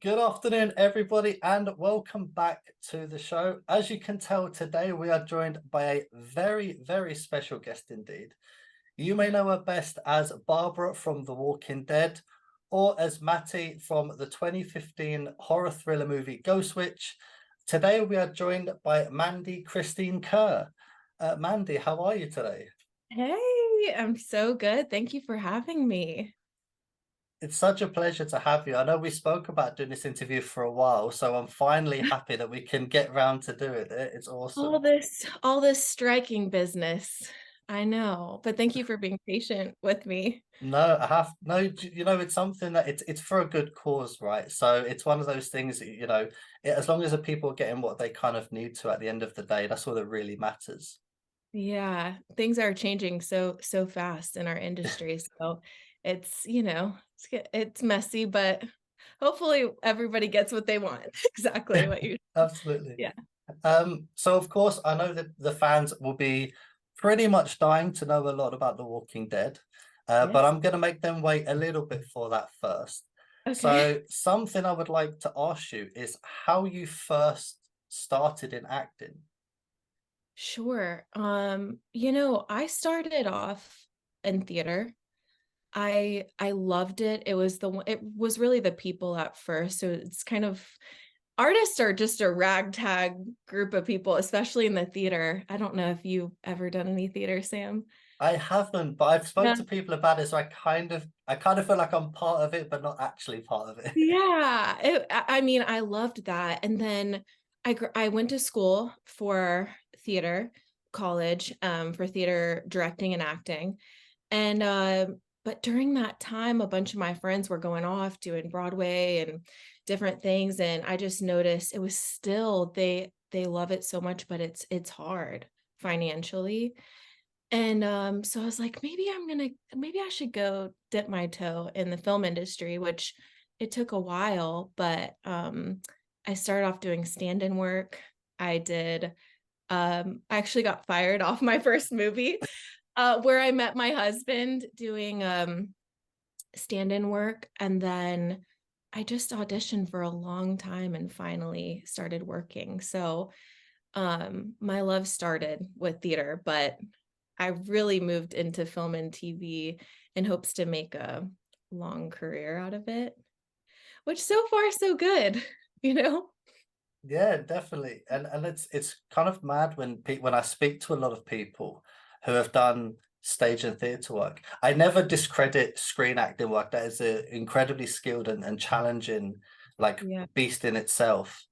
Good afternoon, everybody, and welcome back to the show. As you can tell, today we are joined by a very, very special guest indeed. You may know her best as Barbara from The Walking Dead or as Matty from the 2015 horror thriller movie Ghost Witch. Today we are joined by Mandi Christine Kerr. Mandi, how are you today? Hey, I'm so good. Thank you for having me. It's such a pleasure to have you. I know we spoke about doing this interview for a while, so I'm finally happy that we can get round to do it. It's All awesome. this, all this striking business. I know, but thank you for being patient with me. No, I have no, it's something that it's for a good cause, right? So it's one of those things that, as long as the people are getting what they kind of need to at the end of the day, that's all that really matters. Yeah, things are changing so fast in our industry. So it's messy, but hopefully everybody gets what they want. Exactly what you. Absolutely. Yeah. So of course, I know that the fans will be pretty much dying to know a lot about The Walking Dead, but Yes. I'm going to make them wait a little bit for that first. Okay. So something I would like to ask you is how you first started in acting. Sure. I started off in theater. I loved it. It was really the people at first. So it's kind of artists are just a ragtag group of people, especially in the theater. I don't know if you've ever done any theater, Sam. I haven't, but I've spoke Yeah. to people about it, so I kind of feel like I'm part of it, but not actually part of it. Yeah. I loved that. And then I went to school for theater, college, for theater directing and acting. And but during that time, a bunch of my friends were going off doing Broadway and different things, and I just noticed it was still they love it so much, but it's hard financially. And so I was like, maybe I should go dip my toe in the film industry, which it took a while, but I started off doing stand-in work. I actually got fired off my first movie where I met my husband doing stand-in work, and then I just auditioned for a long time and finally started working. So my love started with theater, but I really moved into film and TV in hopes to make a long career out of it, which so far so good, you know? Yeah, definitely. And it's kind of mad when I speak to a lot of people who have done stage and theatre work. I never discredit screen acting work. That is a incredibly skilled and challenging like Yeah. beast in itself.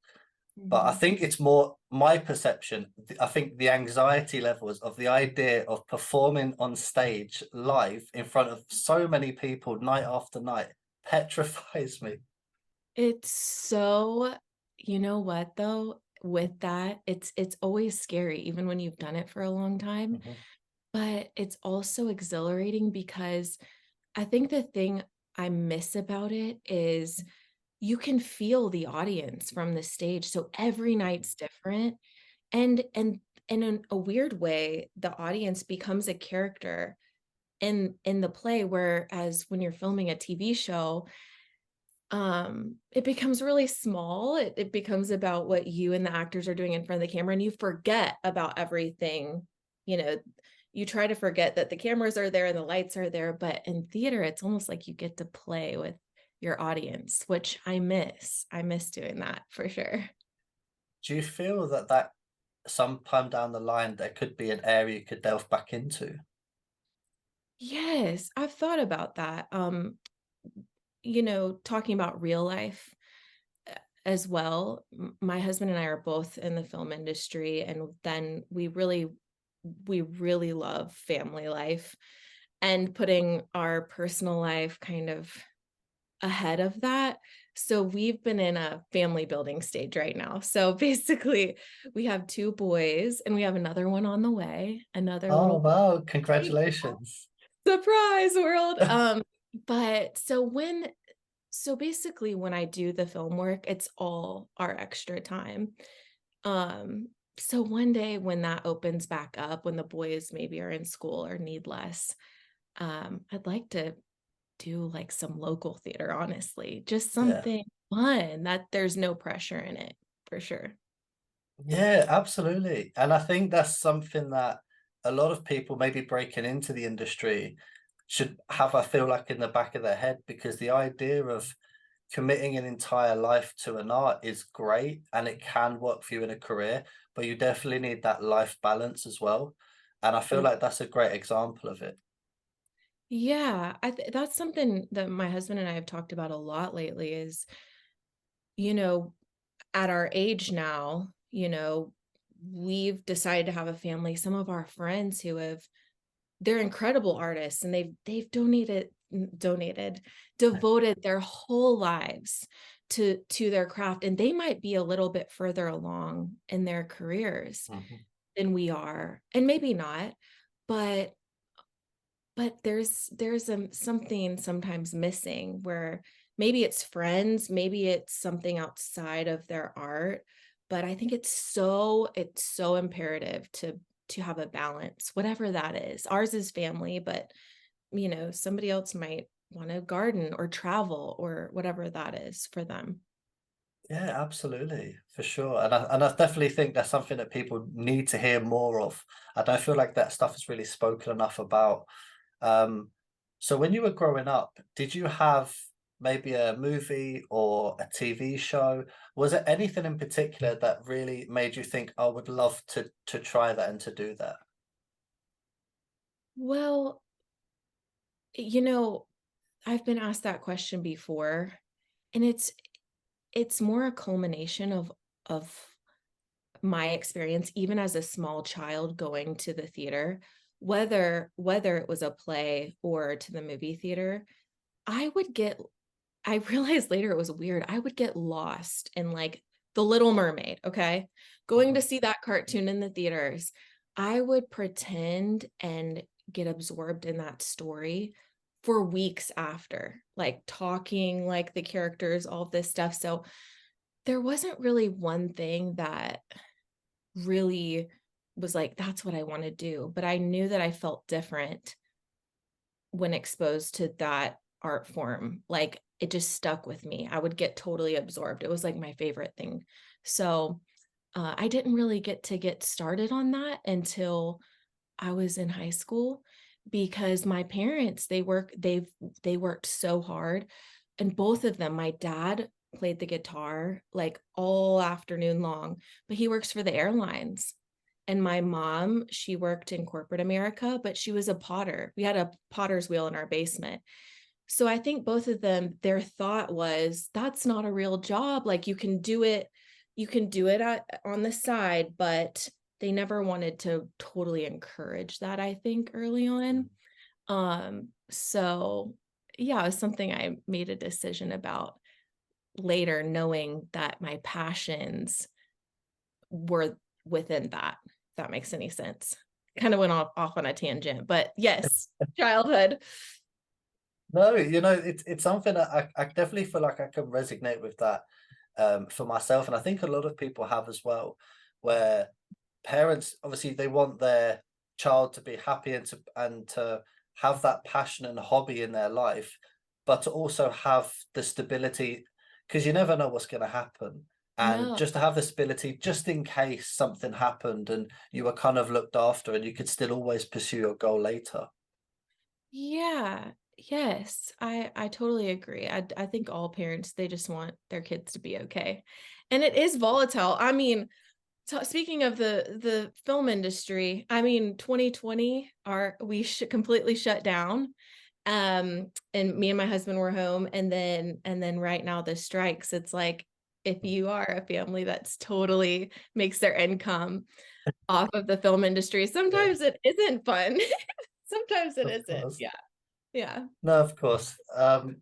But I Mhm. think it's more my perception. I think the anxiety levels of the idea of performing on stage live in front of so many people night after night petrifies me. It's so, you know what though, with that, it's always scary, even when you've done it for a long time, Mhm. but it's also exhilarating because I think the thing I miss about it is you can feel the audience from the stage. So every night's different. And in a weird way, the audience becomes a character in the play, whereas when you're filming a TV show, it becomes really small. It becomes about what you and the actors are doing in front of the camera, and you forget about everything. You know, you try to forget that the cameras are there and the lights are there, but in theater, it's almost like you get to play with your audience, which I miss. I miss doing that for sure. Do you feel that sometime down the line there could be an area you could delve back into? Yes, I've thought about that. Talking about real life as well. My husband and I are both in the film industry, and then we really love family life and putting our personal life kind of ahead of that. So we've been in a family building stage right now. So basically, we have two boys and we have another one on the way, another Oh little wow, boy. congratulations. Surprise world. But so basically when I do the film work, it's all our extra time. Um, so one day when that opens back up, when the boys maybe are in school or need less, I'd like to do like some local theater, honestly. Just Yeah. something. fun, that there's no pressure in it, for sure. Yeah, absolutely. And I think that's something that a lot of people maybe breaking into the industry should have, I feel like, in the back of their head, because the idea of committing an entire life to an art is great and it can work for you in a career, but you definitely need that life balance as well. And I feel like that's a great example of it. Yeah, that's something that my husband and I have talked about a lot lately is, you know, at our age now, we've decided to have a family. Some of our friends who have they're incredible artists and they've devoted their whole lives to their craft, and they might be a little bit further along in their careers Mhm. than we are, and maybe not, but there's something sometimes missing where maybe it's friends, maybe it's something outside of their art, but I think it's so imperative to have a balance, whatever that is. Ours is family, but somebody else might want to garden or travel or whatever that is for them. Yeah, absolutely, for sure. And I definitely think that's something that people need to hear more of. I don't feel like that stuff is really spoken enough about. Um, so when you were growing up, did you have maybe a movie or a TV show? Was it anything in particular that really made you think, I would love to try that and to do that? Well, you know, I've been asked that question before, and it's more a culmination of my experience even as a small child going to the theater, whether it was a play or to the movie theater. I would get I realized later it was weird. I would get lost in like The Little Mermaid, okay? Going to Mhm. see that cartoon in the theaters. I would pretend and get absorbed in that story for weeks after, like talking like the characters, all of this stuff. So there wasn't really one thing that really was like, that's what I want to do. But I knew that I felt different when exposed to that art form. Like it just stuck with me. I would get totally absorbed. It was like my favorite thing. So I didn't really get started on that until I was in high school because my parents, they worked so hard, and both of them, my dad played the guitar like all afternoon long, but he works for the airlines. And my mom, she worked in corporate America, but she was a potter. We had a potter's wheel in our basement. So I think both of them, their thought was, that's not a real job. Like you can do it on the side, but they never wanted to totally encourage that, I think, early on. So yeah, it was something I made a decision about later, knowing that my passions were within that, if that makes any sense. Kind of went off on a tangent, but yes, childhood. No, it's something that I definitely feel like I can resonate with that for myself. And I think a lot of people have as well, where parents obviously they want their child to be happy and to have that passion and hobby in their life, but to also have the stability, because you never know what's going to happen. And No. just to have the stability just in case something happened and you were kind of looked after and you could still always pursue your goal later. Yeah. Yes. I totally agree. I think all parents, they just want their kids to be okay. And it is volatile. I mean, speaking of the film industry, I mean, 2020 we completely shut down. And me and my husband were home, and then right now the strikes, it's like if you are a family that's totally makes their income off of the film industry, Yeah, sometimes it isn't fun. Sometimes it of isn't. course. Yeah. Yeah. No, of course. And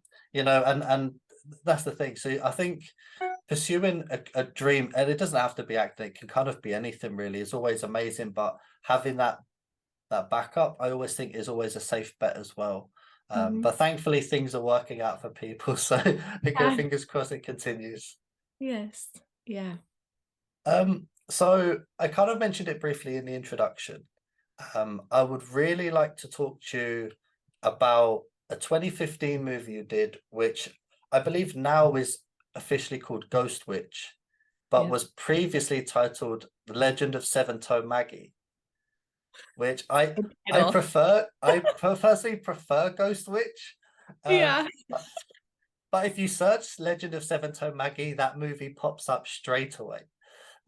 that's the thing. So I think pursuing a dream, and it doesn't have to be acting, it can kind of be anything really, is always amazing. But having that backup, I always think is always a safe bet as well. Mhm. But thankfully things are working out for people. So Yeah. fingers crossed it continues. Yes. Yeah. So I kind of mentioned it briefly in the introduction. I would really like to talk to you about a 2015 movie you did, which I believe now is officially called Ghost Witch, but Yeah. was previously titled The Legend of Seven Toe Maggie, which I Title. prefer. I personally prefer Ghost Witch. Um, Yeah. but if you search Legend of Seven Toe Maggie, that movie pops up straight away.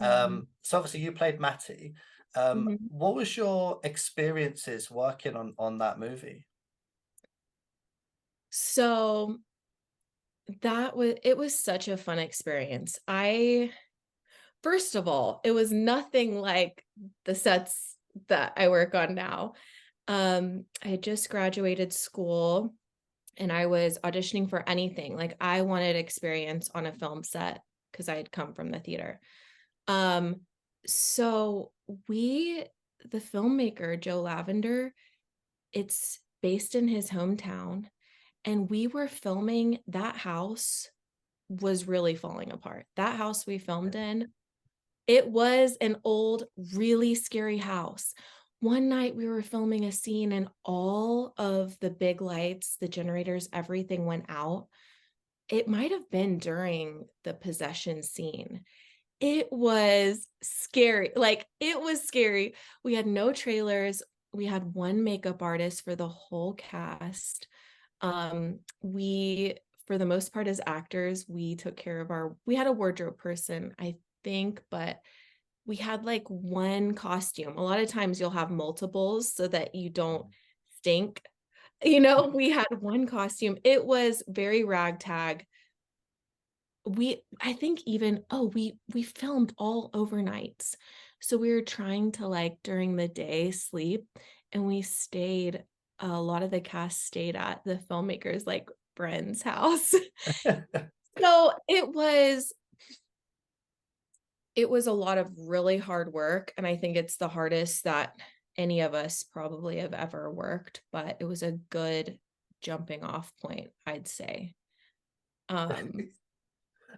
Mhm. So obviously you played Matty. Mhm. What was your experiences working on that movie? So it was such a fun experience. First of all, it was nothing like the sets that I work on now. I had just graduated school and I was auditioning for anything. Like I wanted experience on a film set because I had come from the theater. Um, so the filmmaker, Joe Lavender, it's based in his hometown, and we were filming that house was really falling apart. That house we filmed in, it was an old, really scary house. One night we were filming a scene and all of the big lights, the generators, everything went out. It might have been during the possession scene. It was scary. Like, it was scary. We had no trailers. We had one makeup artist for the whole cast. We, for the most part, as actors, we took care of we had a wardrobe person, I think, but we had like one costume. A lot of times you'll have multiples so that you don't stink. We had one costume. It was very ragtag. I think even, oh, we filmed all overnights. So we were trying to, like, during the day sleep, and a lot of the cast stayed at the filmmaker's, like, friend's house. So it was a lot of really hard work, and I think it's the hardest that any of us probably have ever worked, but it was a good jumping off point, I'd say. Um, yeah.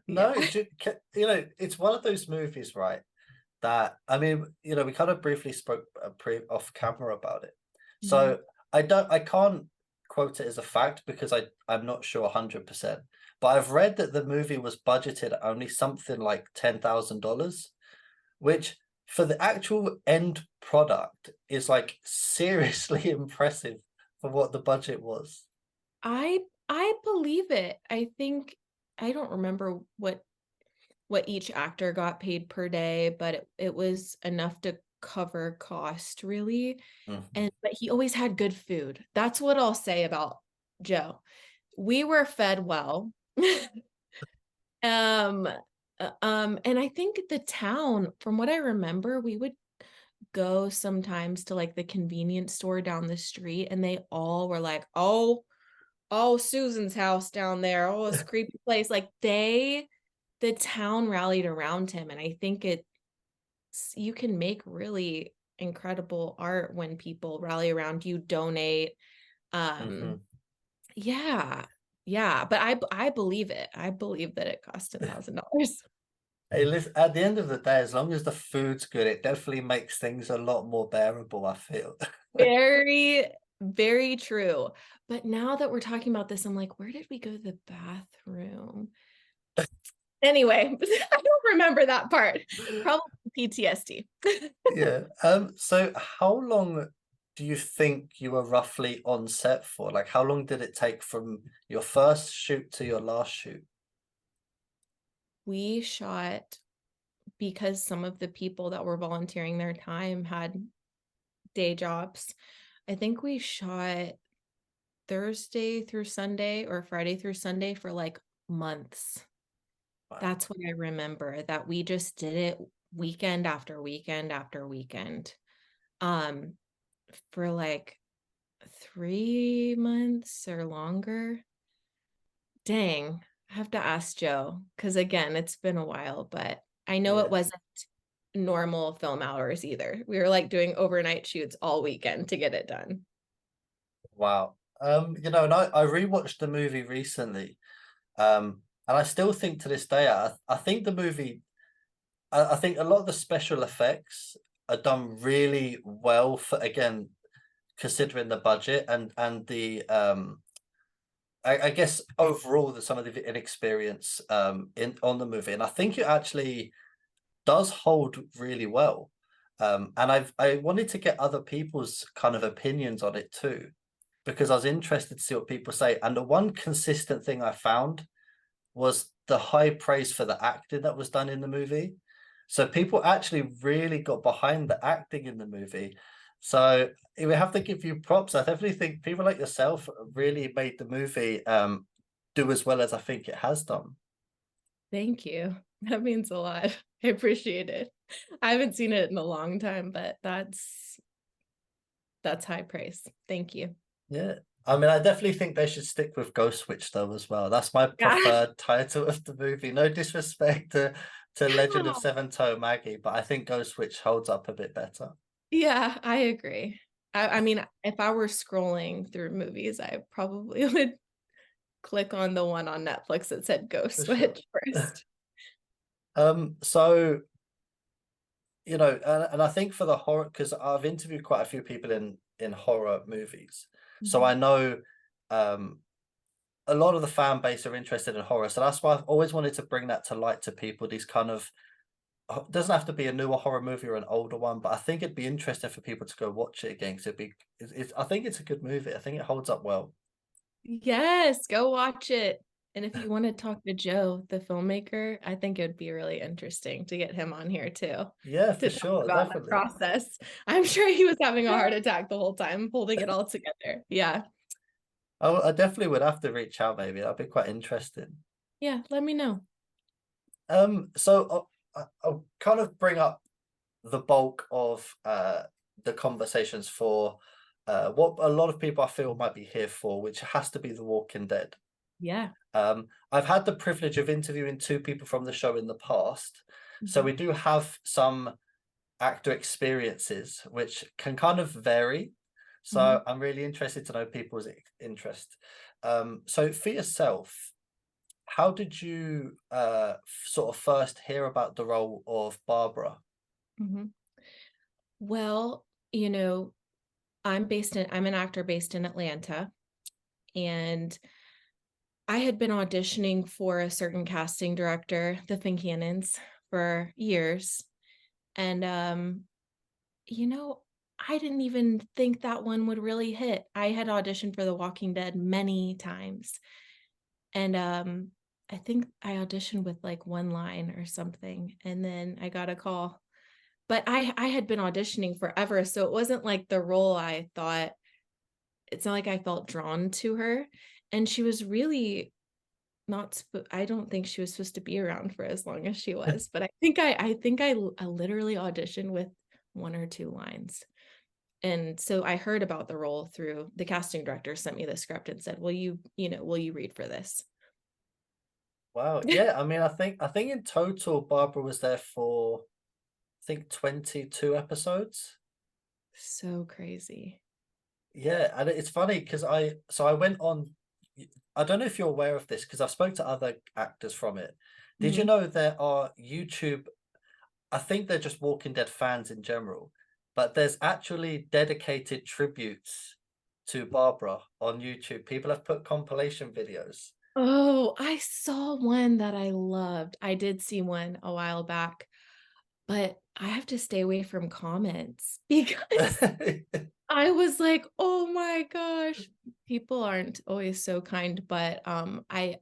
No, it's one of those movies, right? That I mean, we kind of briefly spoke off camera about it. Mhm. So I can't quote it as a fact because I'm not sure 100%. But I've read that the movie was budgeted at only something like $10,000, which for the actual end product is like seriously impressive for what the budget was. I believe it. I think I don't remember what each actor got paid per day, but it was enough to cover cost really. Mhm. But he always had good food. That's what I'll say about Joe. We were fed well. Um, and I think the town, from what I remember, we would go sometimes to like the convenience store down the street, and they all were like, "Oh, Susan's house down there. Oh, it's a creepy place." Like the town rallied around him, and I think you can make really incredible art when people rally around you, donate. Um, Mhm. yeah, yeah, but I believe it. I believe that it cost $10,000. Hey, listen, at the end of the day, as long as the food's good, it definitely makes things a lot more bearable, I feel. Very, very true. But now that we're talking about this, I'm like, where did we go to the bathroom? Anyway, I don't remember that part. Probably PTSD. Yeah. So how long do you think you were roughly on set for? Like, how long did it take from your first shoot to your last shoot? We shot because some of the people that were volunteering their time had day jobs. I think we shot Thursday through Sunday or Friday through Sunday for like months. Wow. That's what I remember, that we just did it weekend after weekend after weekend. Um, for like 3 months or longer. Dang, I have to ask Joe because again, it's been a while, but I know it Yeah. wasn't normal film hours either. We were like doing overnight shoots all weekend to get it done. Wow. And I rewatched the movie recently. And I still think to this day, I think the movie, I think a lot of the special effects are done really well for, again, considering the budget and I guess overall there's some of the inexperience in on the movie, and I think it actually does hold really well. And I wanted to get other people's kind of opinions on it too, because I was interested to see what people say. And the one consistent thing I found was the high praise for the acting that was done in the movie. So people actually really got behind the acting in the movie. So we have to give you props. I definitely think people like yourself really made the movie do as well as I think it has done. Thank you. That means a lot. I appreciate it. I haven't seen it in a long time, but that's high praise. Thank you. Yeah. I mean, I definitely think they should stick with Ghost Switch though as well. That's my Yeah. preferred title of the movie. No disrespect to Legend of Seven Toe Maggie, but I think Ghost Switch holds up a bit better. Yeah, I agree. I mean, if I were scrolling through movies, I probably would click on the one on Netflix that said Ghost For sure. Switch first. So and I think for the horror, because I've interviewed quite a few people in horror movies, so I Mhm. know um a lot of the fan base are interested in horror. So that's why I've always wanted to bring that to light to people. These kind of doesn't have to be a newer horror movie or an older one, but I think it'd be interesting for people to go watch it again because I think it's a good movie. I think it holds up well. Yes, go watch it. And if you want to talk to Joe, the filmmaker, I think it would be really interesting to get him on here too, Yeah, to for talk sure, about the definitely. process. I'm sure he was having a heart attack the whole time, holding it all together. Yeah. I definitely would have to reach out. Maybe that'd be quite interesting. Yeah, let me know. So I'll kind of bring up the bulk of the conversations for what a lot of people I feel might be here for, which has to be The Walking Dead. Yeah. I've had the privilege of interviewing two people from the show in the past, so Mhm. we do have some actor experiences which can kind of vary. Mhm. So I'm really interested to know people's interest. So for yourself, how did you sort of first hear about the role of Barbara? Mhm. Well, you know, I'm an actor based in Atlanta, and I had been auditioning for a certain casting director, the Fincannons, for years. And you know, I didn't even think that one would really hit. I had auditioned for The Walking Dead many times. And I think I auditioned with like one line or something, and then I got a call. But I had been auditioning forever, so it wasn't like the role I thought. It's not like I felt drawn to her, and she was really not I don't think she was supposed to be around for as long as she was, but I literally auditioned with one or two lines. And so I heard about the role through the casting director sent me the script and said, will you read for this?" Wow, yeah, I mean, I think in total Barbara was there for I think 22 episodes. So crazy. Yeah, and it's funny because I went on. I don't know if you're aware of this because I've spoke to other actors from it. Did you Mhm. know there are YouTube? I think they're just Walking Dead fans in general, but there's actually dedicated tributes to Barbara on YouTube. People have put compilation videos. Oh, I saw one that I loved. I did see one a while back, but I have to stay away from comments because I was like, "Oh my gosh." People aren't always so kind, but I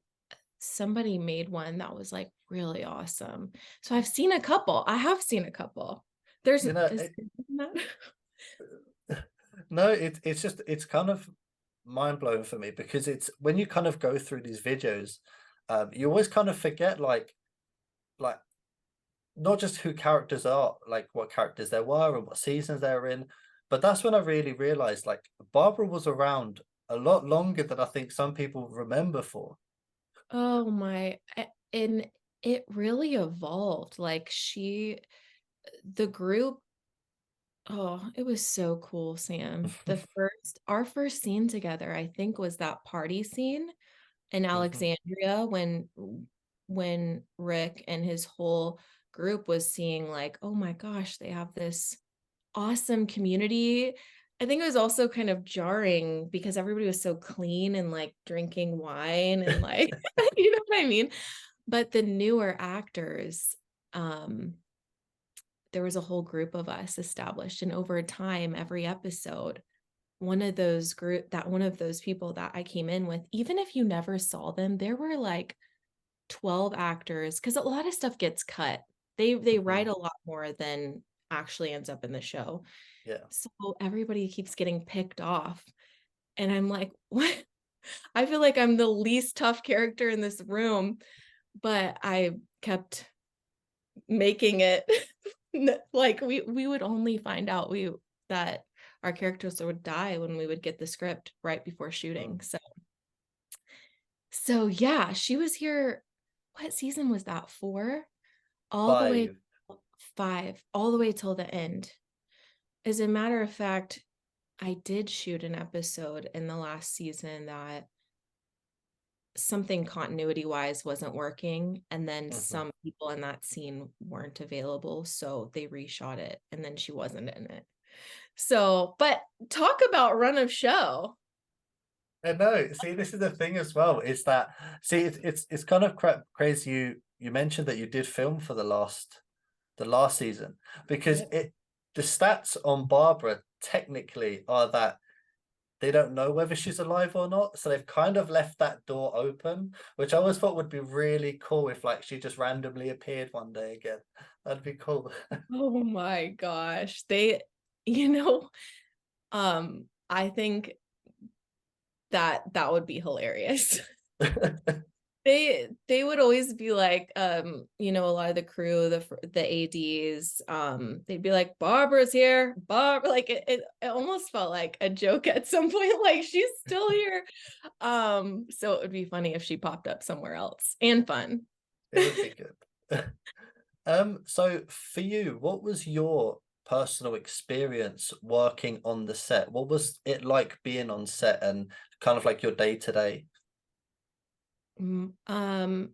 somebody made one that was like really awesome. So I've seen a couple. I have seen a couple. There's You know, is that no, it's kind of mind blowing for me because it's when you kind of go through these videos, you always kind of forget like not just who characters are, like what characters there were and what seasons they're in, but that's when I really realized like Barbara was around a lot longer than I think some people remember for. Oh my, and it really evolved. Like the group, oh, it was so cool, Sam. Our first scene together, I think, was that party scene in Mhm. Alexandria when Rick and his whole group was seeing like, oh my gosh, they have this awesome community. I think it was also kind of jarring because everybody was so clean and like drinking wine and like, you know what I mean? But the newer actors, um, there was a whole group of us established. And over time, every episode, one of those people that I came in with, even if you never saw them, there were like 12 actors because a lot of stuff gets cut. They write Mhm. a lot more than actually ends up in the show. Yeah. So everybody keeps getting picked off. And I'm like, what? I feel like I'm the least tough character in this room, but I kept making it like we would only find out we that our characters would die when we would get the script right before shooting. Mm. So yeah, she was here. What season was that? 4? All the way 5. 5, all the way till the end. As a matter of fact, I did shoot an episode in the last season that something continuity wise wasn't working, and then Mhm. some people in that scene weren't available, so they reshot it and then she wasn't in it. So, but talk about run of show. I know. See, this is the thing as well. Is that see? It's kind of crazy. You mentioned that you did film for the last season because Yep. the stats on Barbara technically are that they don't know whether she's alive or not, so they've kind of left that door open, which I always thought would be really cool if like she just randomly appeared one day again. That'd be cool. Oh my gosh. You know, I think that would be hilarious. They would always be like, a lot of the crew, the ADs, they'd be like, Barbara's here. Like it almost felt like a joke at some point, like she's still here. So it would be funny if she popped up somewhere else and fun. It would be good. So for you, what was your personal experience working on the set? What was it like being on set and kind of like your day to day? Mm,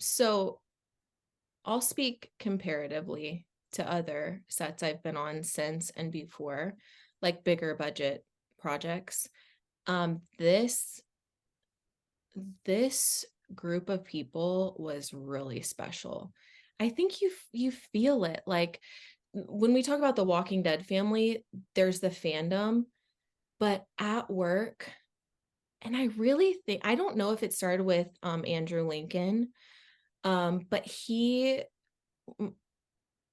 so I'll speak comparatively to other sets I've been on since and before, like bigger budget projects. Um, this this group of people was really special. I think you feel it. Like when we talk about the Walking Dead family, there's the fandom, but at work, and I really think I don't know if it started with Andrew Lincoln, but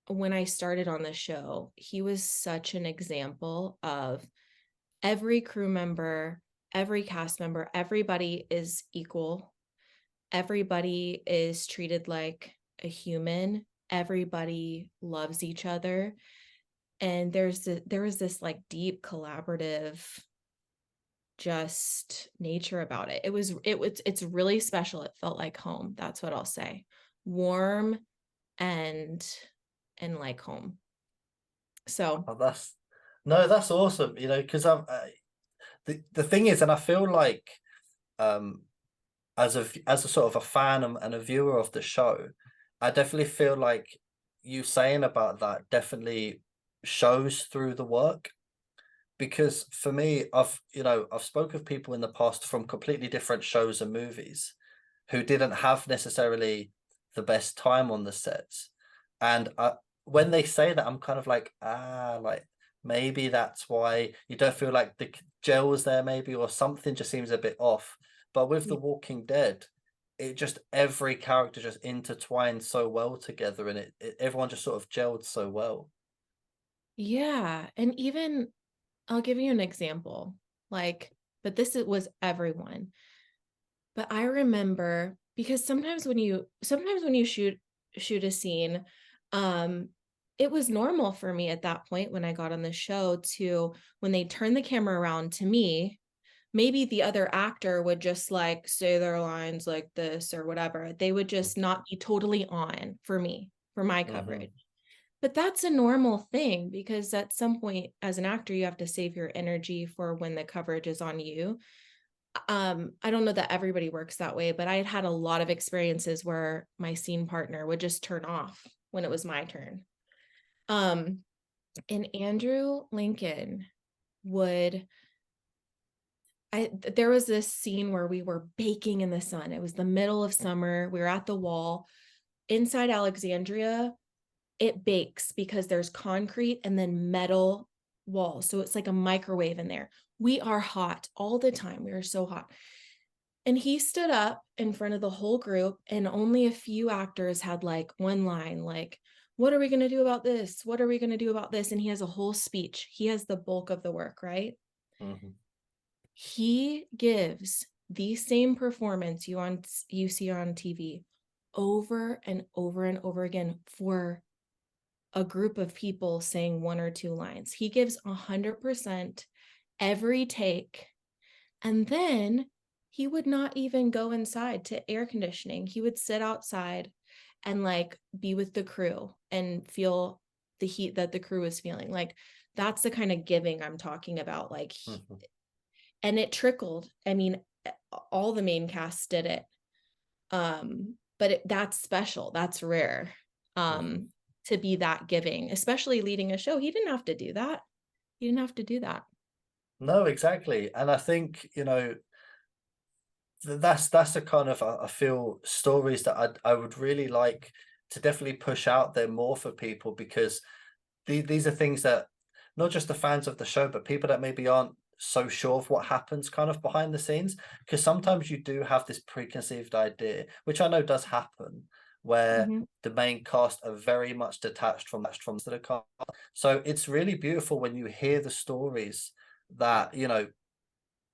when I started on the show, he was such an example of every crew member, every cast member, everybody is equal. Everybody is treated like a human. Everybody loves each other. And there was this like deep collaborative just nature about it. It's really special. It felt like home. That's what I'll say. Warm and like home. So Oh, that's no, that's awesome. Because the thing is, and I feel like um as a sort of a fan and a viewer of the show, I definitely feel like you saying about that definitely shows through the work. Because for me, I've spoke with people in the past from completely different shows and movies who didn't have necessarily the best time on the sets. And when they say that, I'm kind of like, like maybe that's why you don't feel like the gel was there, maybe, or something just seems a bit off. But with The Walking Dead, it just every character just intertwined so well together, and everyone just sort of gelled so well. yeah, and even I'll give you an example. Like, but was everyone. But I remember because sometimes when you shoot a scene, um, it was normal for me at that point when I got on the show to when they turn the camera around to me, maybe the other actor would just like say their lines like this or whatever. They would just not be totally on for me, for my Hmm. coverage. But that's a normal thing because at some point as an actor, you have to save your energy for when the coverage is on you. I don't know that everybody works that way, but I had a lot of experiences where my scene partner would just turn off when it was my turn. Um, and Andrew Lincoln, would there was this scene where we were baking in the sun. It was the middle of summer. We were at the wall. Inside Alexandria, it bakes because there's concrete and then metal walls. So it's like a microwave in there. We are hot all the time. We are so hot. And he stood up in front of the whole group, and only a few actors had like one line, like, what are we going to do about this? What are we going to do about this? And he has a whole speech. He has the bulk of the work, right? Mhm. He gives the same performance you see on TV over and over and over again for a group of people saying one or two lines. He gives 100% every take. And then he would not even go inside to air conditioning. He would sit outside and like be with the crew and feel the heat that the crew is feeling. Like that's the kind of giving I'm talking about. Like, Mhm. and it trickled. I mean, all the main cast did it. But that's special. That's rare. Mhm. To be that giving, especially leading a show. He didn't have to do that. He didn't have to do that. No, exactly. And I think, that's a kind of I feel stories that I would really like to definitely push out there more for people, because these are things that not just the fans of the show, but people that maybe aren't so sure of what happens kind of behind the scenes. Because sometimes you do have this preconceived idea, which I know does happen, where Mm-hmm. the main cast are very much detached from the cast. So it's really beautiful when you hear the stories that,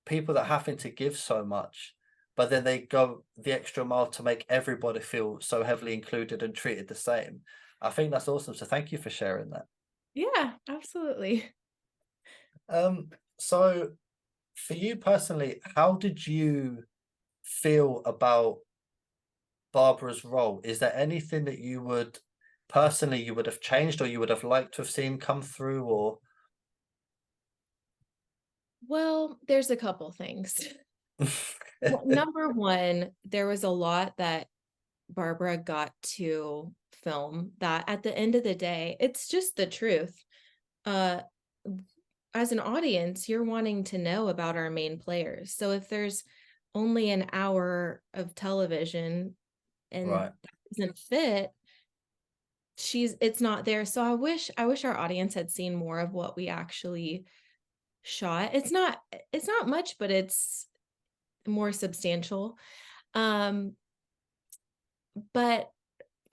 people that having to give so much, but then they go the extra mile to make everybody feel so heavily included and treated the same. I think that's awesome. So thank you for sharing that. Yeah, absolutely. Um, so for you personally, how did you feel about Barbara's role? Is there anything that you would personally you would have changed, or you would have liked to have seen come through, or Well, there's a couple things. Well, number one, there was a lot that Barbara got to film that at the end of the day, it's just the truth. Uh, as an audience, you're wanting to know about our main players. So if there's only an hour of television and right? that doesn't fit, it's not there. So I wish our audience had seen more of what we actually shot. It's not much, but it's more substantial. Um, but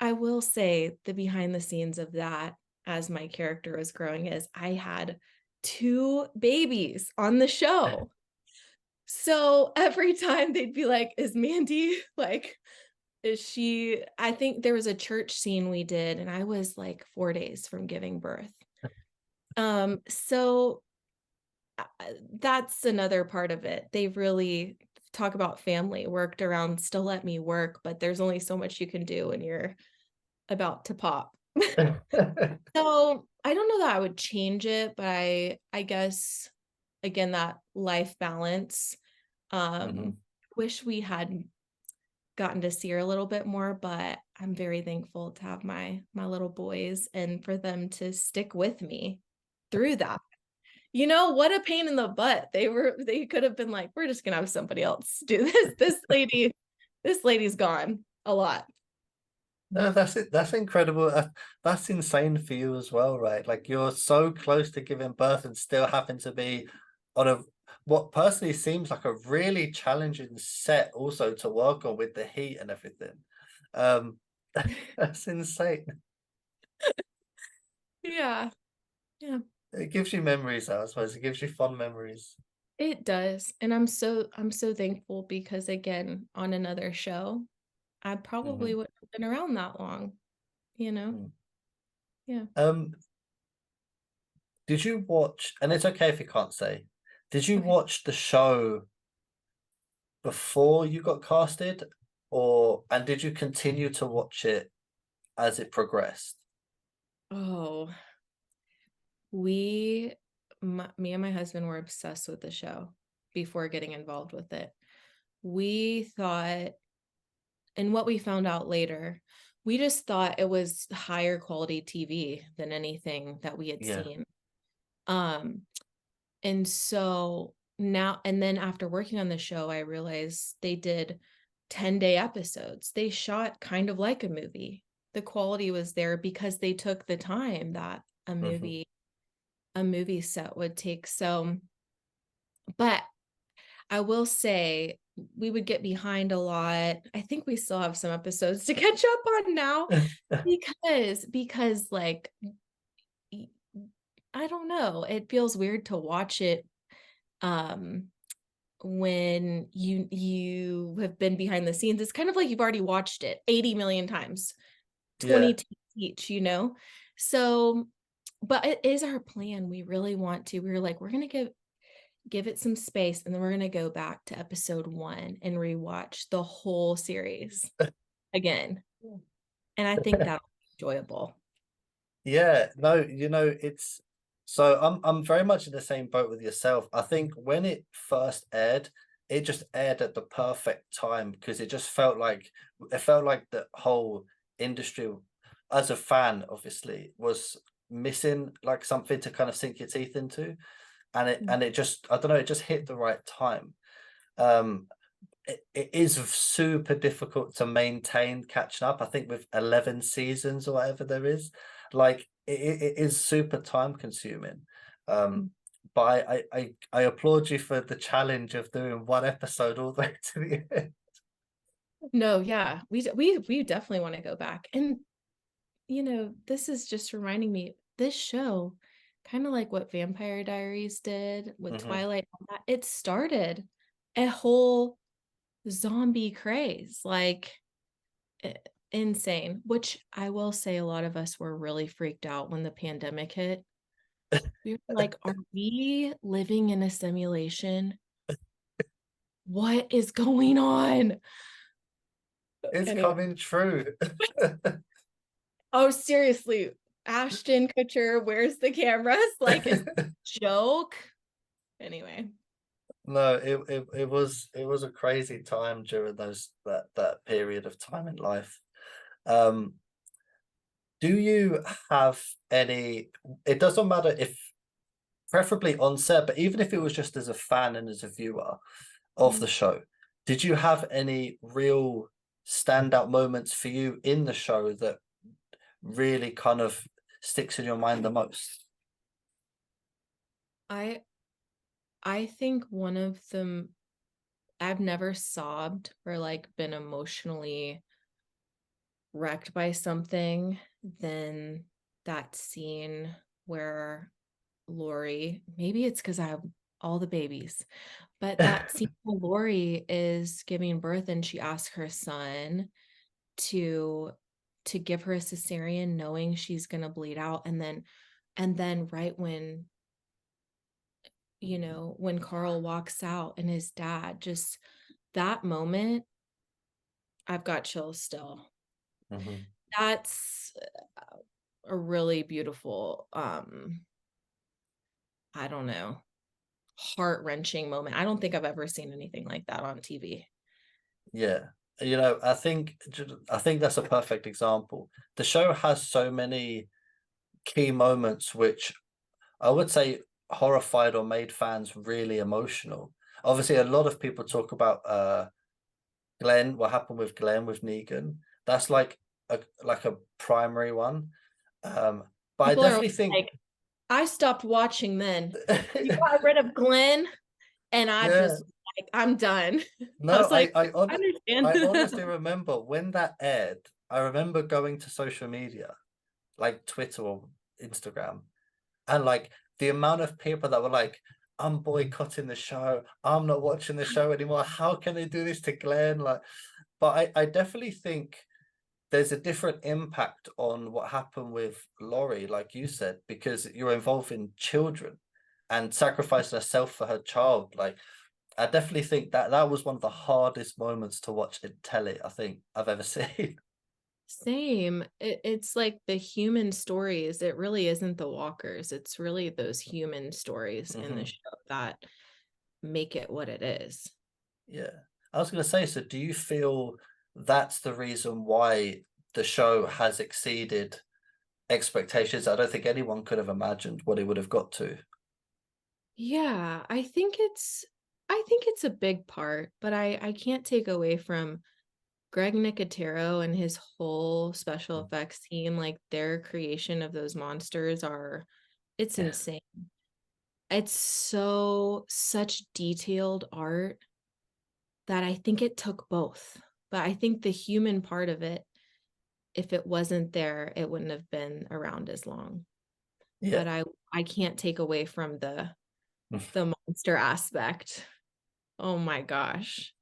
I will say the behind the scenes of that as my character was growing is I had two babies on the show. So every time they'd be like, is Mandy like, is she? I think there was a church scene we did, and I was like 4 days from giving birth. So that's another part of it. They really talk about family, worked around, still let me work, but there's only so much you can do when you're about to pop. So I don't know that I would change it, but I guess again that life balance. Mhm. Wish we had gotten to see her a little bit more, but I'm very thankful to have my little boys and for them to stick with me through that. What a pain in the butt. They could have been like, we're just gonna have somebody else do this. This lady's gone a lot. No, that's it. That's incredible. That's insane for you as well, right? Like you're so close to giving birth and still having to be on a what personally seems like a really challenging set also to work on with the heat and everything. Um, that's insane. Yeah. Yeah. It gives you memories, I suppose. It gives you fond memories. It does. And I'm so thankful because again, on another show, I probably Hmm. wouldn't have been around that long, you know? Mm. Yeah. Um, did you watch, and it's okay if you can't say, did you Okay. watch the show before you got casted, or and did you continue to watch it as it progressed? Oh, me and my husband were obsessed with the show before getting involved with it. We thought, and what we found out later, we just thought it was higher quality TV than anything that we had Yeah. seen. Um, And so now, and then after working on the show, I realized they did 10-day episodes. They shot kind of like a movie. The quality was there because they took the time that Hmm. a movie set would take. So, but I will say we would get behind a lot. I think we still have some episodes to catch up on now because like I don't know, it feels weird to watch it um when you have been behind the scenes. It's kind of like you've already watched it 80 million times, Yeah. 20 takes each, you know? So, but it is our plan. We really want to. We were like, we're gonna give it some space, and then we're gonna go back to episode 1 and rewatch the whole series again. And I think that'll be enjoyable. Yeah, no, it's so I'm very much in the same boat with yourself. I think when it first aired, it just aired at the perfect time because it felt like the whole industry, as a fan, obviously, was missing like something to kind of sink your teeth into. And it just, I don't know, it just hit the right time. Um, it is super difficult to maintain catching up. I think with 11 seasons or whatever there is, like it is super time consuming. Um, Mm. but I applaud you for the challenge of doing one episode all the way to the end. No, yeah. We definitely want to go back. And this is just reminding me, this show, kind of like what Vampire Diaries did with Hmm. Twilight, it started a whole zombie craze, like i- insane, which I will say a lot of us were really freaked out when the pandemic hit. We were like, are we living in a simulation? What is going on? It's Anyway, coming true. oh, seriously, Ashton Kutcher, where's the cameras? Like, is joke? Anyway. No, it was a crazy time during that period of time in life. Um, do you have any? It doesn't matter if, preferably on set, but even if it was just as a fan and as a viewer of the show, did you have any real standout moments for you in the show that really kind of sticks in your mind the most? I I think one of them, I've never sobbed or like been emotionally wrecked by something than that scene where Lori, maybe it's because I have all the babies, but that scene where Lori is giving birth and she asks her son to give her a cesarean knowing she's gonna bleed out, and then right when when Carl walks out and his dad, just that moment, I've got chills still. Mhm. That's a really beautiful, I don't know, heart-wrenching moment. I don't think I've ever seen anything like that on TV. Yeah, I think that's a perfect example. The show has so many key moments which I would say horrified or made fans really emotional. Obviously, a lot of people talk about Glenn, what happened with Glenn with Negan. That's like a primary one. Um, but I People are definitely think, like, I stopped watching then. You got rid of Glenn, and I yeah, just like, I'm done. I no, was like, I I understand. honestly remember when that aired. I remember going to social media, like Twitter or Instagram, and like the amount of people that were like, I'm boycotting the show, I'm not watching the show anymore, how can they do this to Glenn? Like, but I definitely think there's a different impact on what happened with Laurie, like you said, because you're involving children and sacrificing herself for her child. Like, I definitely think that was one of the hardest moments to watch in telly I think I've ever seen. Same. It's like the human stories. It really isn't the walkers. It's really those human stories in the Hmm. show that make it what it is. Yeah. I was going to say, so do you feel that's the reason why the show has exceeded expectations? I don't think anyone could have imagined what it would have got to. Yeah, I think it's a big part, but I can't take away from Greg Nicotero and his whole special Mm. effects team, like their creation of those monsters it's Yeah, insane. It's such detailed art that I think it took both. But I think the human part of it, if it wasn't there, it wouldn't have been around as long. yeah. But I can't take away from the monster aspect. Oh my gosh.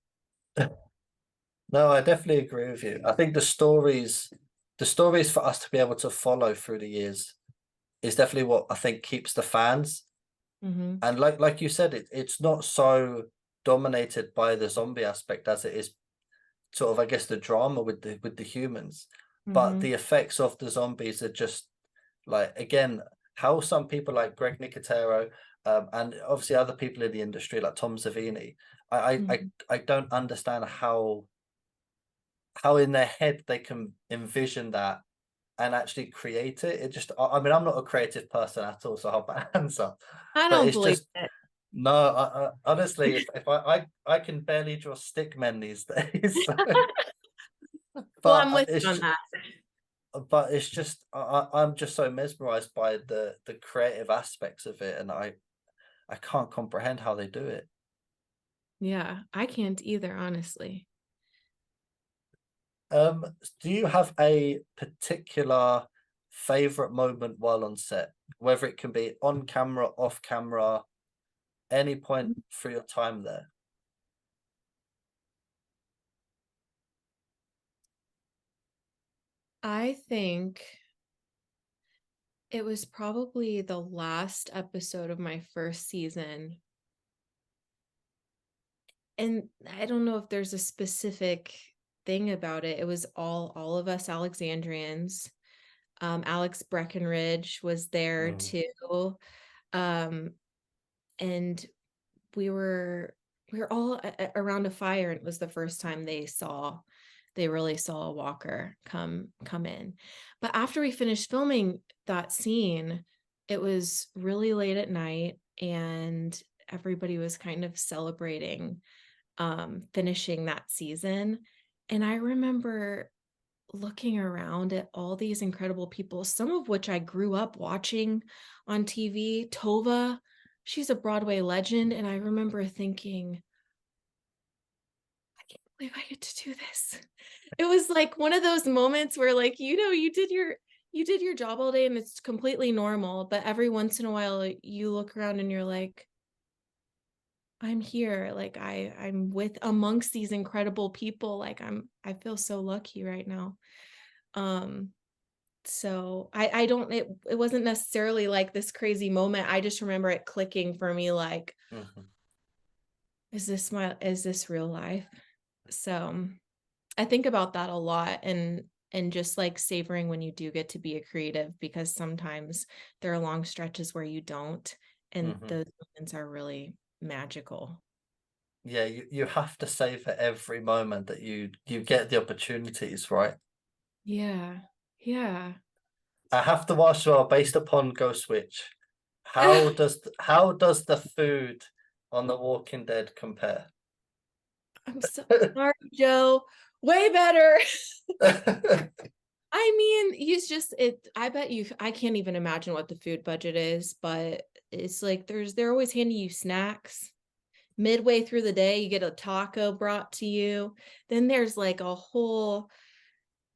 No, I definitely agree with you. I think the stories for us to be able to follow through the years is definitely what I think keeps the fans. Mhm. And like you said, it's not so dominated by the zombie aspect as it is sort of, I guess, the drama with the humans. But Mhm. the effects of the zombies are just like, again, how some people like Greg Nicotero, and obviously other people in the industry like Tom Savini, I I I, Mhm. I don't understand how in their head they can envision that and actually create it. It just, I mean, I'm not a creative person at all, so I'll put my hands up. I But don't it's believe just it. no. Honestly, if I can barely draw stick men these days, so, Well, but I'm with you it's on that. it's just I'm just so mesmerized by the creative aspects of it, and I can't comprehend how they do it. Yeah, I can't either, honestly. Do you have a particular favorite moment while on set, whether it can be on camera, off camera, any point through your time there? I think it was probably the last episode of my first season. And I don't know if there's a specific thing about it. It was all of us Alexandrians. Alex Breckenridge was there Mm, too. Um, and we were we were all around a fire, and it was the first time they really saw a walker come in. But after we finished filming that scene, it was really late at night, and everybody was kind of celebrating finishing that season. And I remember looking around at all these incredible people, some of which I grew up watching on TV. Tova, she's a Broadway legend. And I remember thinking, I can't believe I get to do this. It was like one of those moments where, like, you did your job all day and it's completely normal, but every once in a while you look around and you're like, I'm here. Like I'm with amongst these incredible people. Like I feel so lucky right now. Um So I don't it wasn't necessarily like this crazy moment. I just remember it clicking for me like, mhm, is this real life? So I think about that a lot and just like savoring when you do get to be a creative because sometimes there are long stretches where you don't, and mhm. those moments are really magical. Yeah, you have to savor every moment that you get the opportunities, right? Yeah. Yeah. I have to ask you, based upon Ghost Witch, how does the food on The Walking Dead compare? I'm so sorry, Joe. Way better. I mean, he's just it I bet you I can't even imagine what the food budget is, but it's like they're always handing you snacks. Midway through the day, you get a taco brought to you. Then there's like a whole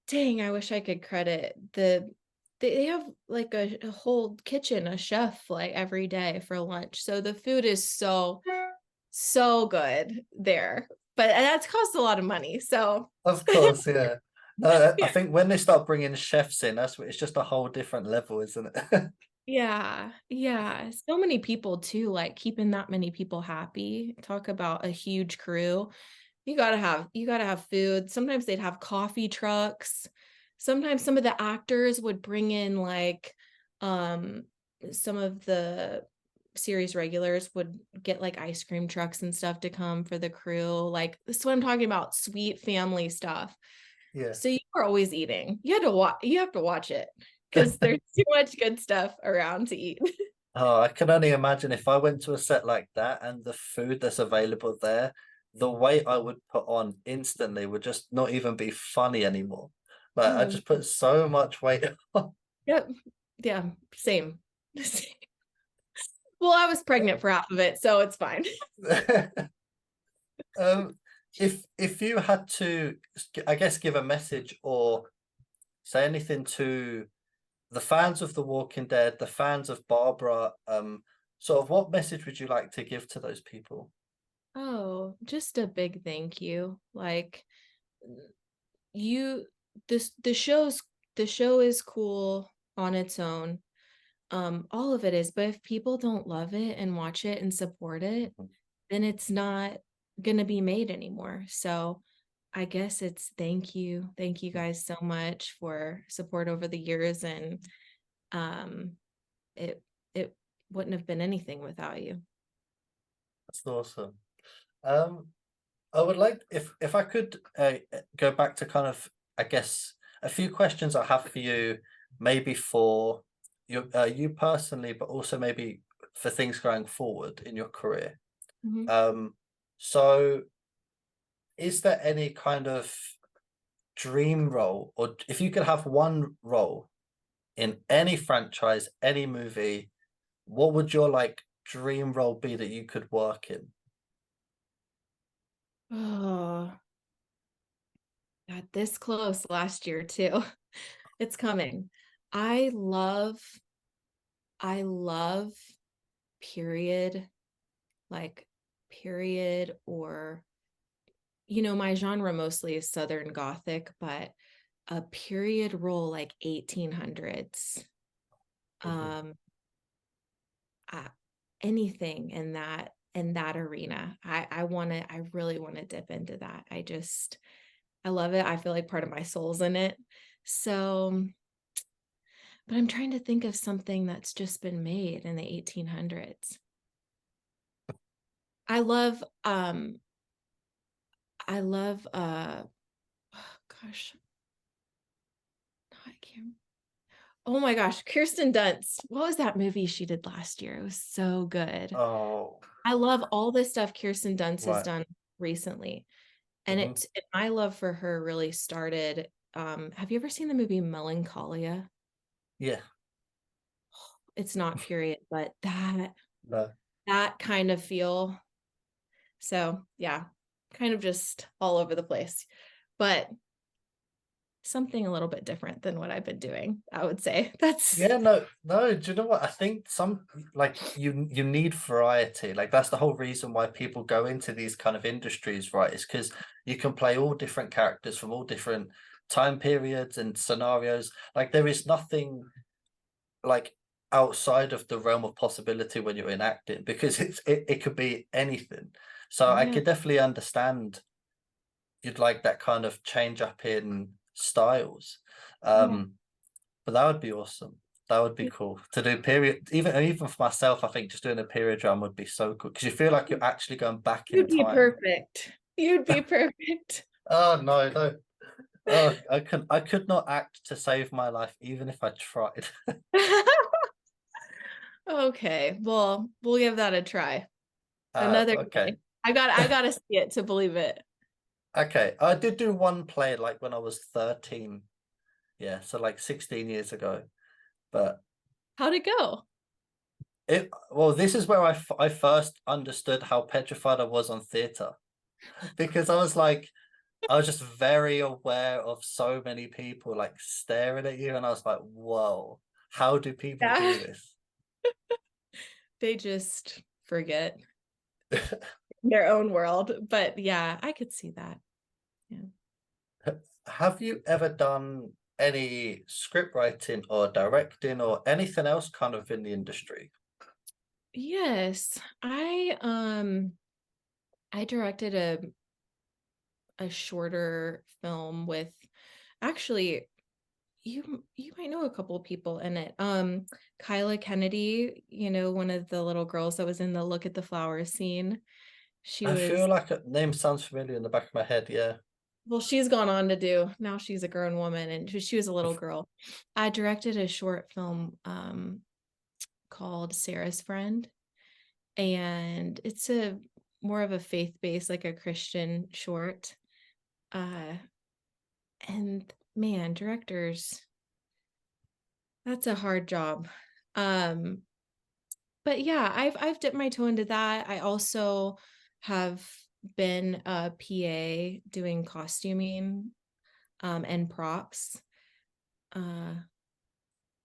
dang, I wish I could credit they have like a whole kitchen, a chef like every day for lunch. So the food is so good there. But that's cost a lot of money. So Of course, yeah. No, I yeah. think when they start bringing chefs in, it's just a whole different level, isn't it? Yeah, yeah. So many people too, like keeping that many people happy. Talk about a huge crew. You gotta have food. Sometimes they'd have coffee trucks. Sometimes some of the actors would bring in like um some of the series regulars would get like ice cream trucks and stuff to come for the crew. Like this is what I'm talking about, sweet family stuff. Yeah. So you were always eating. You have to watch it because there's too much good stuff around to eat. Oh, I can only imagine if I went to a set like that and the food that's available there, the weight I would put on instantly would just not even be funny anymore. Like I Oh, just put so much weight on. yep. Yeah, same. Well, I was pregnant for half of it, so it's fine. Um, if you had to, I guess, give a message or say anything to the fans of The Walking Dead, the fans of Barbara, sort of what message would you like to give to those people? Oh, just a big thank you. Like you this the show is cool on its own. All of it is, but if people don't love it and watch it and support it, then it's not gonna be made anymore. So I guess it's thank you. Thank you guys so much for support over the years and um it it wouldn't have been anything without you. That's awesome. Um, I would like if I could go back to kind of I guess a few questions I have for you, maybe for you personally, but also maybe for things going forward in your career. Mhm. Um, so is there any kind of dream role, or if you could have one role in any franchise, any movie, what would your like dream role be that you could work in? Oh, got this close last year too. It's coming. I love I love period, like period or my genre mostly is Southern Gothic, but a period role like 1800s. Mhm. Um, uh, anything in that arena. I really want to dip into that. I love it. I feel like part of my soul's in it. So, but I'm trying to think of something that's just been made in the 1800s. I love I love oh gosh, I can't. Oh my gosh, Kirsten Dunst. What was that movie she did last year? It was so good. Oh, I love all the stuff Kirsten Dunst has right. done recently. And Hmm. my love for her really started. Have you ever seen the movie Melancholia? Yeah. It's not period, but that No. that kind of feel. So yeah, kind of just all over the place. But something a little bit different than what I've been doing, I would say. That's Yeah, no, no. Do you know what? I think some like you need variety. Like that's the whole reason why people go into these kind of industries, right? Is because you can play all different characters from all different time periods and scenarios. Like there is nothing like outside of the realm of possibility when you're in acting because it could be anything. So I yeah. could definitely understand you'd like that kind of change up in styles. Yeah. Um, but that would be awesome. That would be cool to do period. Even for myself, I think just doing a period drum would be so cool because you feel like you're actually going back in You'd be time. perfect. You'd be perfect. Oh no, no. Oh, I could not act to save my life even if I tried. Okay, well, we'll give that a try. Another Okay. day. I gotta see it to believe it. Okay. I did do one play like when I was 13. Yeah, so like 16 years ago. But How'd it go? this is where I first understood how petrified I was on theatre because I was just very aware of so many people like staring at you, and I was like, whoa, how do people Yeah. do this? They just forget their own world. But yeah, I could see that. Yeah. Have you ever done any script writing or directing or anything else kind of in the industry? Yes. I directed a shorter film with actually you might know a couple of people in it. Kyla Kennedy, one of the little girls that was in the Look at the Flowers scene. She I feel was like a name sounds familiar in the back of my head. Yeah. Well, she's gone on to do now she's a grown woman and she was a little girl. I directed a short film called Sarah's Friend, and it's a more of a faith-based, like a Christian short. Uh, and man, directors, that's a hard job. Um, but yeah, I've dipped my toe into that. I also have been a PA doing costuming and props. Uh,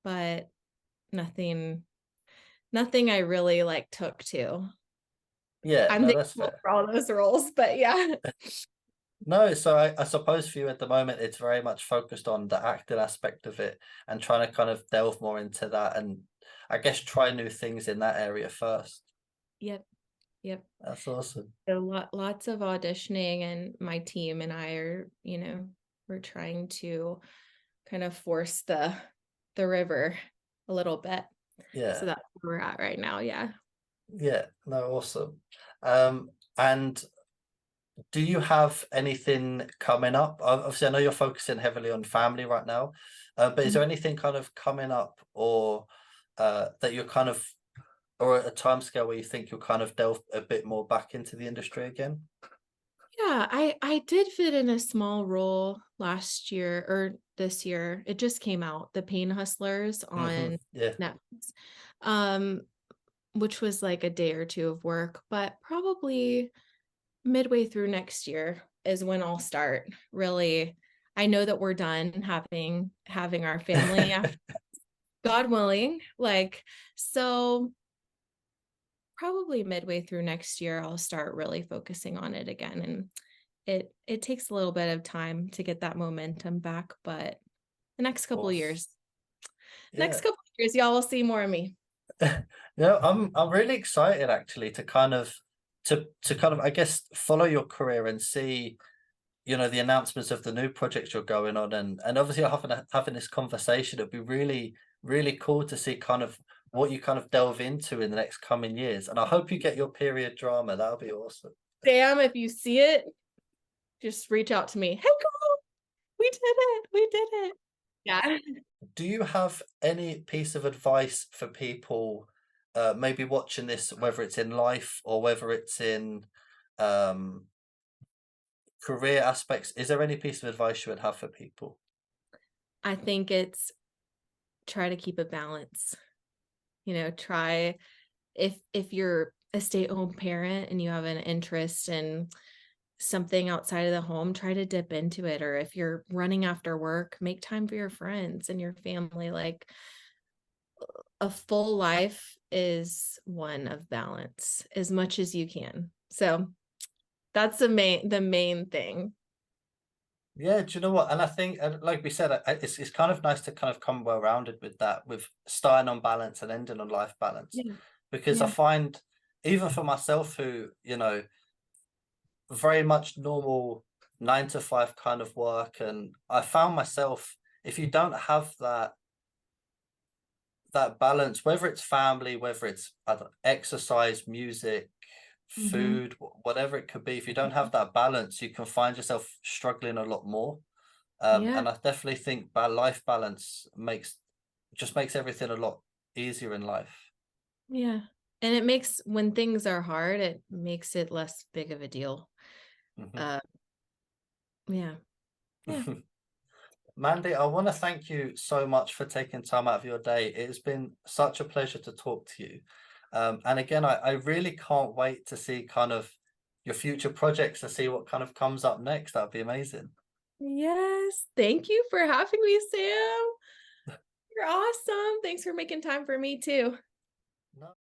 but nothing I really like took to. Yeah, I'm no, that's thankful fair. for all those roles, but yeah. No, so I suppose for you at the moment, it's very much focused on the acting aspect of it and trying to kind of delve more into that and I guess try new things in that area first. Yep, yep. That's awesome. So lots of auditioning, and my team and I are, we're trying to kind of force the river a little bit. So Yeah. that's where we're at right now. Yeah. Yeah. No, awesome. And do you have anything coming up? Obviously, I know you're focusing heavily on family right now, but is there anything kind of coming up or that you're kind of, or a timescale where you think you'll kind of delve a bit more back into the industry again? Yeah, I did fit in a small role last year or this year. It just came out, The Pain Hustlers on Yeah. Netflix. Um, which was like a day or two of work, but probably midway through next year is when I'll start really. I know that we're done having our family after, God willing, like, so probably midway through next year I'll start really focusing on it again, and it takes a little bit of time to get that momentum back, but the next couple of Course. years, Yeah. y'all will see more of me. No, I'm really excited actually to kind of to kind of I guess follow your career and see the announcements of the new projects you're going on and obviously having this conversation. It'd be really cool to see kind of what you kind of delve into in the next coming years. And I hope you get your period drama. That'll be awesome. Sam, if you see it, just reach out to me. Hey girl, we did it. We did it. Yeah. Do you have any piece of advice for people maybe watching this, whether it's in life or whether it's in um career aspects? Is there any piece of advice you would have for people? I think it's try to keep a balance. Try, if you're a stay-at-home parent and you have an interest in something outside of the home, try to dip into it. Or if you're running after work, make time for your friends and your family. Like, a full life is one of balance as much as you can. So that's the main thing. Yeah, do you know what? And I think, like we said, it's kind of nice to kind of come well rounded with that, with starting on balance and ending on life balance, Yeah. because I Yeah. find even for myself, who very much normal 9 to 5 kind of work, and I found myself if you don't have that balance, whether it's family, whether it's I don't exercise, music, Hmm. food, whatever it could be, if you don't have that balance, you can find yourself struggling a lot more. Yeah. And I definitely think life balance makes everything a lot easier in life. Yeah. And it makes, when things are hard, it makes it less big of a deal. Mhm. Uh, yeah. Yeah. Mandy, I want to thank you so much for taking time out of your day. It's been such a pleasure to talk to you. And again, I really can't wait to see kind of your future projects to see what kind of comes up next. That'd be amazing. Yes. Thank you for having me, Sam. You're awesome. Thanks for making time for me too. No